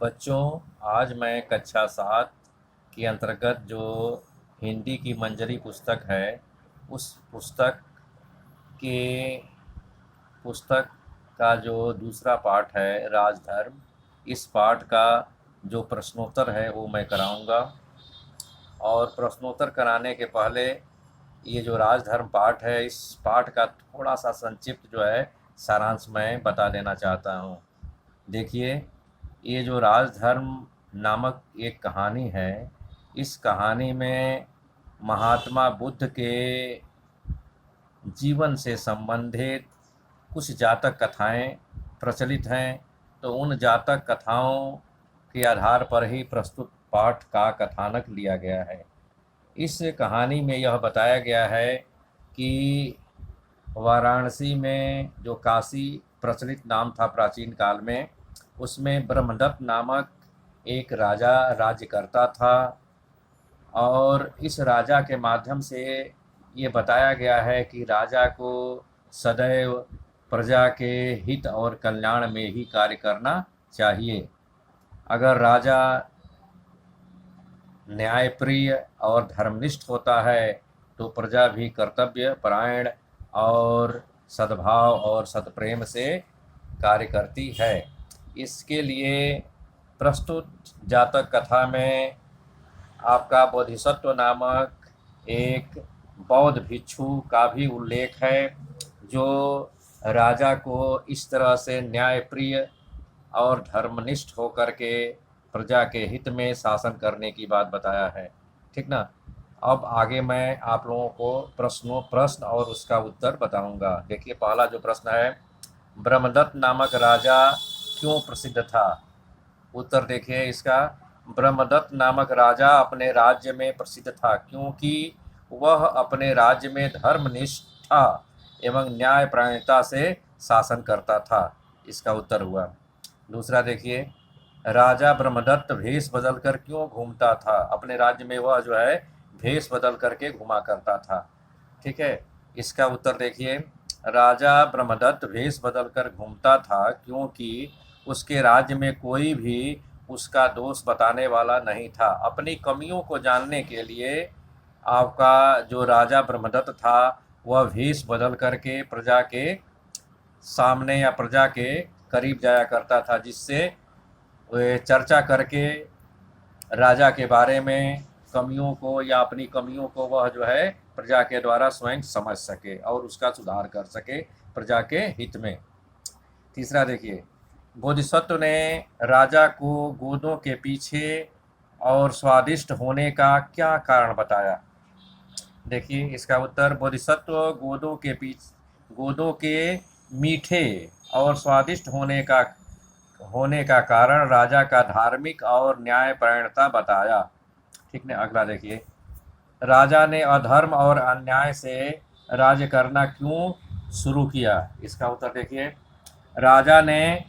बच्चों, आज मैं कक्षा 7 के अंतर्गत जो हिंदी की मंजरी पुस्तक है, उस के पुस्तक का जो दूसरा पाठ है राजधर्म, इस पाठ का जो प्रश्नोत्तर है वो मैं कराऊंगा। और प्रश्नोत्तर कराने के पहले ये जो राजधर्म पाठ है, इस पाठ का थोड़ा सा संक्षिप्त जो है सारांश मैं बता देना चाहता हूँ। देखिए, ये जो राजधर्म नामक एक कहानी है, इस कहानी में महात्मा बुद्ध के जीवन से संबंधित कुछ जातक कथाएं प्रचलित हैं। तो उन जातक कथाओं के आधार पर ही प्रस्तुत पाठ का कथानक लिया गया है। इस कहानी में यह बताया गया है कि वाराणसी में जो काशी प्रचलित नाम था प्राचीन काल में, उसमें ब्रह्मदत्त नामक एक राजा राज्य करता था। और इस राजा के माध्यम से ये बताया गया है कि राजा को सदैव प्रजा के हित और कल्याण में ही कार्य करना चाहिए। अगर राजा न्यायप्रिय और धर्मनिष्ठ होता है तो प्रजा भी कर्तव्य परायण और सद्भाव और सत्प्रेम से कार्य करती है। इसके लिए प्रस्तुत जातक कथा में आपका बोधिसत्व नामक एक बौद्ध भिक्षु का भी उल्लेख है, जो राजा को इस तरह से न्यायप्रिय और धर्मनिष्ठ होकर के प्रजा के हित में शासन करने की बात बताया है। ठीक ना। अब आगे मैं आप लोगों को प्रश्न और उसका उत्तर बताऊंगा। देखिए, पहला जो प्रश्न है, ब्रह्मदत्त नामक राजा क्यों प्रसिद्ध था? उत्तर देखिए इसका, ब्रह्मदत्त नामक राजा अपने राज्य में प्रसिद्ध था क्योंकि वह अपने राज्य में धर्मनिष्ठा एवं न्यायपरायणता से शासन करता था। इसका उत्तर हुआ। दूसरा देखिए, राजा ब्रह्मदत्त भेष बदलकर क्यों घूमता था? अपने राज्य में वह जो है भेष बदल करके घुमा करता था। ठीक है। इसका उत्तर देखिए, राजा ब्रह्मदत्त भेष बदलकर घूमता था क्योंकि उसके राज्य में कोई भी उसका दोष बताने वाला नहीं था। अपनी कमियों को जानने के लिए आपका जो राजा ब्रह्मदत्त था, वह भेष बदल करके प्रजा के सामने या प्रजा के करीब जाया करता था, जिससे वे चर्चा करके राजा के बारे में कमियों को या अपनी कमियों को वह जो है प्रजा के द्वारा स्वयं समझ सके और उसका सुधार कर सके प्रजा के हित में। तीसरा देखिए, बोधिसत्व ने राजा को गोदों के पीछे और स्वादिष्ट होने का क्या कारण बताया? देखिए इसका उत्तर, बोधिसत्व गोदों के मीठे और स्वादिष्ट होने का कारण राजा का धार्मिक और न्यायपरायणता बताया। ठीक है। अगला देखिए, राजा ने अधर्म और अन्याय से राज्य करना क्यों शुरू किया? इसका उत्तर देखिए, राजा ने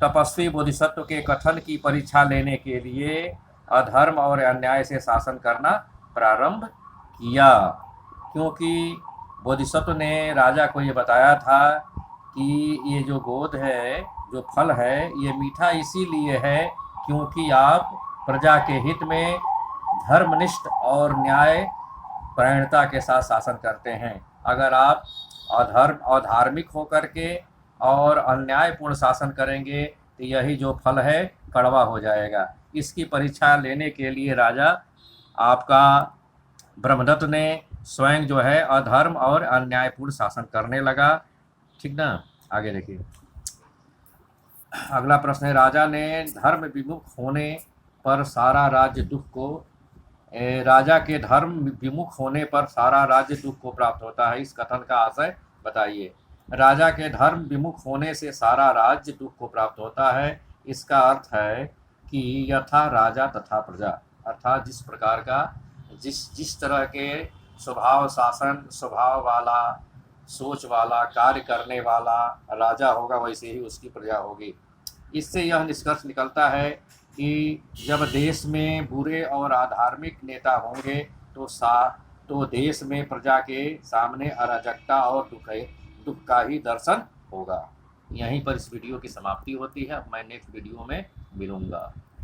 तपस्वी बोधिसत्व के कथन की परीक्षा लेने के लिए अधर्म और अन्याय से शासन करना प्रारंभ किया, क्योंकि बोधिसत्व ने राजा को ये बताया था कि ये जो गोद है, जो फल है, ये मीठा इसीलिए है क्योंकि आप प्रजा के हित में धर्मनिष्ठ और न्याय परायणता के साथ शासन करते हैं। अगर आप अधार्मिक होकर के और अन्यायपूर्ण शासन करेंगे तो यही जो फल है कड़वा हो जाएगा। इसकी परीक्षा लेने के लिए राजा आपका ब्रह्मदत्त ने स्वयं जो है अधर्म और अन्यायपूर्ण शासन करने लगा। ठीक ना। आगे देखिए, अगला प्रश्न है, राजा ने धर्म विमुख होने पर सारा राज्य दुख को राजा के धर्म विमुख होने पर सारा राज्य दुख को प्राप्त होता है। इस कथन का आशय बताइए। राजा के धर्म विमुख होने से सारा राज्य दुख को प्राप्त होता है। इसका अर्थ है कि यथा राजा तथा प्रजा, अर्थात जिस प्रकार का जिस तरह के स्वभाव वाला, सोच वाला, कार्य करने वाला राजा होगा, वैसे ही उसकी प्रजा होगी। इससे यह निष्कर्ष निकलता है कि जब देश में बुरे और अधार्मिक नेता होंगे तो देश में प्रजा के सामने अराजकता और दुख का ही दर्शन होगा। यहीं पर इस वीडियो की समाप्ति होती है। मैं नेक्स्ट वीडियो में मिलूँगा।